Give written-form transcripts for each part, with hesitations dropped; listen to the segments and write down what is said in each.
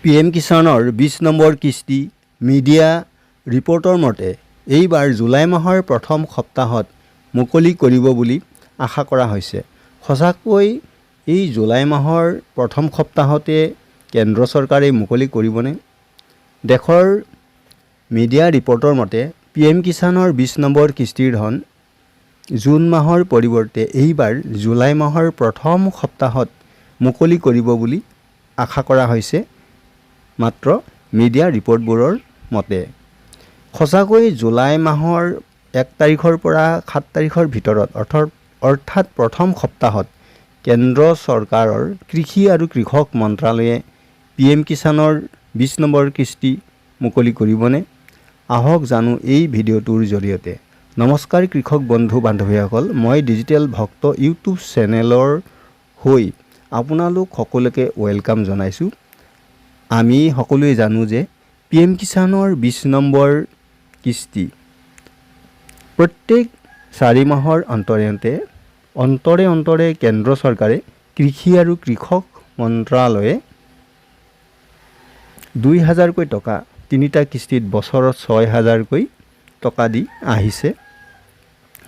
PM কিষাণৰ 20 number কিস্তি media ৰিপৰ্টৰ মতে এইবাৰ জুলাই মাহৰ প্ৰথম সপ্তাহত মুকলি কৰিব বুলি আশা কৰা হৈছে। সঁচাকৈ এই জুলাই মাহৰ প্ৰথম সপ্তাহতে কেন্দ্ৰ চৰকাৰে মুকলি কৰিবনে? দেশৰ মিডিয়া ৰিপৰ্টৰ মতে PM কিষাণৰ 20 নম্বৰ কিস্তিৰ ধন জুন মাহৰ পৰিৱৰ্তে এইবাৰ জুলাই মাহৰ প্ৰথম সপ্তাহত মুকলি কৰিব বুলি আশা কৰা হৈছে। মাত্ৰ মিডিয়া ৰিপৰ্টবোৰৰ মতে সঁচাকৈ জুলাই মাহৰ 1 তাৰিখৰ পৰা 7 তাৰিখৰ ভিতৰত অৰ্থাৎ প্ৰথম সপ্তাহত কেন্দ্ৰ চৰকাৰৰ কৃষি আৰু কৃষক মন্ত্ৰালয়ে PM কিষাণৰ 20 নম্বৰ কিস্তি মুকলি কৰিবনে? আহক জানো এই ভিডিঅ'টোৰ জৰিয়তে। নমস্কাৰ কৃষক বন্ধু বান্ধৱীসকল, মই ডিজিটেল ভক্ত ইউটিউব চেনেলৰ হৈ আপোনালোক সকলোকে ৱেলকাম জনাইছোঁ। আমি সকলোৱে জানো যে PM কিষাণৰ 20 নম্বৰ কিস্তি প্ৰত্যেক 4 মাহৰ অন্তৰে কেন্দ্ৰ চৰকাৰে কৃষি আৰু কৃষক মন্ত্ৰালয়ে 2000কৈ টকা 3টা কিস্তিত বছৰত 6000কৈ টকা দি আহিছে।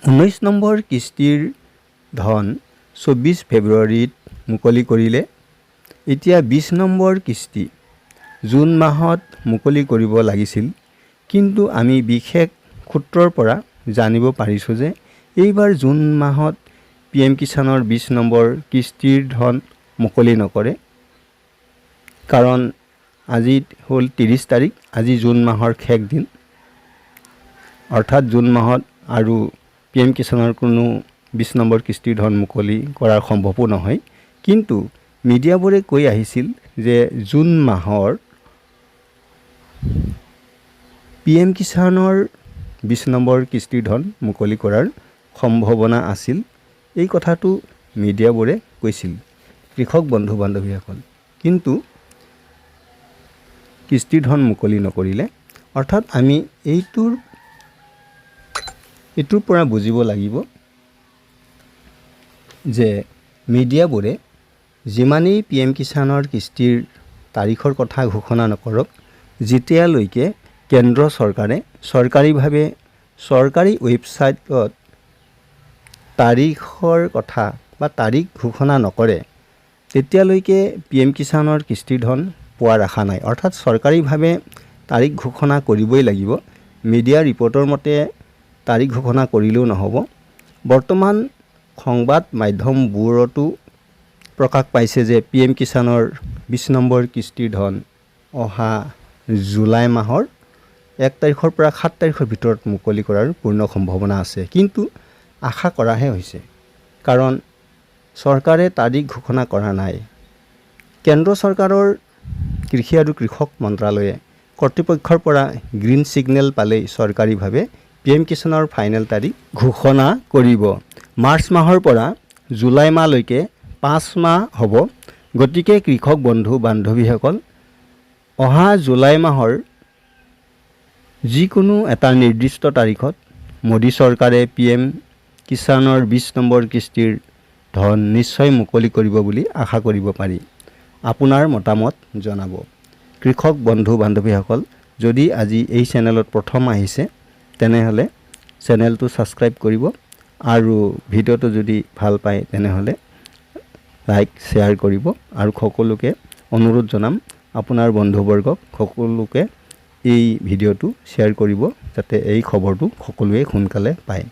19 নম্বৰ কিস্তিৰ ধন 24 ফেব্ৰুৱাৰীত মুকলি কৰিলে। এতিয়া 20 নম্বৰ কিস্তি জুন মাহত মুকলি কৰিব লাগিছিল, কিন্তু আমি বিশেষ সূত্ৰৰ পৰা জানিব পাৰিছোঁ যে এইবাৰ জুন মাহত PM কিষাণৰ 20 নম্বৰ কিস্তিৰ ধন মুকলি নকৰে। কাৰণ আজি হ'ল 30 তাৰিখ, আজি জুন মাহৰ শেষ দিন। অৰ্থাৎ জুন মাহত আৰু PM কিষাণৰ কোনো 20 নম্বৰ কিস্তিৰ ধন মুকলি কৰাৰ সম্ভৱো নহয়। কিন্তু মিডিয়াবোৰে কৈ আহিছিল যে জুন মাহৰ PM কিষাণৰ 20 নম্বৰ কিস্তিৰ ধন মুকলি কৰাৰ সম্ভাৱনা আছিল। এই কথাটো মিডিয়াবোৰে কৈছিল কৃষক বন্ধু বান্ধৱীসকল। কিন্তু কিস্তিৰ ধন মুকলি নকৰিলে। অৰ্থাৎ আমি এইটোৰ পৰা বুজিব লাগিব যে মিডিয়াবোৰে যিমানেই PM কিষাণৰ কিস্তিৰ তাৰিখৰ কথা ঘোষণা নকৰক, যেতিয়ালৈকে কেন্দ্ৰ চৰকাৰে চৰকাৰীভাৱে চৰকাৰী ৱেবছাইটত তাৰিখৰ কথা বা তাৰিখ ঘোষণা নকৰে, তেতিয়ালৈকে PM কিষাণৰ কিস্তিৰ ধন পোৱাৰ আশা নাই। অৰ্থাৎ চৰকাৰীভাৱে তাৰিখ ঘোষণা কৰিবই লাগিব। মিডিয়া ৰিপৰ্টৰ মতে তাৰিখ ঘোষণা কৰিলেও নহ'ব। বৰ্তমান সংবাদ মাধ্যমবোৰতো প্ৰকাশ পাইছে যে PM কিষাণৰ 20 নম্বৰ কিস্তিৰ ধন অহা জুলাই মাহৰ 1 তাৰিখৰ পৰা 7 তাৰিখৰ ভিতৰত মুকলি কৰাৰ পূৰ্ণ সম্ভাৱনা আছে। কিন্তু আশা কৰাহে হৈছে, কাৰণ চৰকাৰে তাৰিখ ঘোষণা কৰা নাই। কেন্দ্ৰ চৰকাৰৰ কৃষি আৰু কৃষক মন্ত্ৰালয়ে কৰ্তৃপক্ষৰ পৰা গ্ৰীণ ছিগনেল পালেই চৰকাৰীভাৱে PM কিষাণৰ ফাইনেল তাৰিখ ঘোষণা কৰিব। মাৰ্চ মাহৰ পৰা জুলাই মাহলৈকে 5 মাহ হ'ব। গতিকে কৃষক বন্ধু বান্ধৱীসকল, অহা জুলাই মাহৰ যিকোনো এটা নিৰ্দিষ্ট তাৰিখত মোদী চৰকাৰে PM কিষাণৰ 20 নম্বৰ কিস্তিৰ ধন নিশ্চয় মুকলি কৰিব বুলি আশা কৰিব পাৰি। আপোনাৰ মতামত জনাব। কৃষক বন্ধু বান্ধৱীসকল, যদি আজি এই চেনেলত প্ৰথম আহিছে তেনেহ'লে চেনেলটো ছাবস্ক্ৰাইব কৰিব আৰু ভিডিঅ'টো যদি ভাল পায় তেনেহ'লে লাইক শ্বেয়াৰ কৰিব। আৰু সকলোকে অনুৰোধ জনাম আপোনাৰ বন্ধুবৰ্গক সকলোকে এই ভিডিঅ'টো শ্বেয়াৰ কৰিব, যাতে এই খবৰটো সকলোৱে সোনকালে পায়।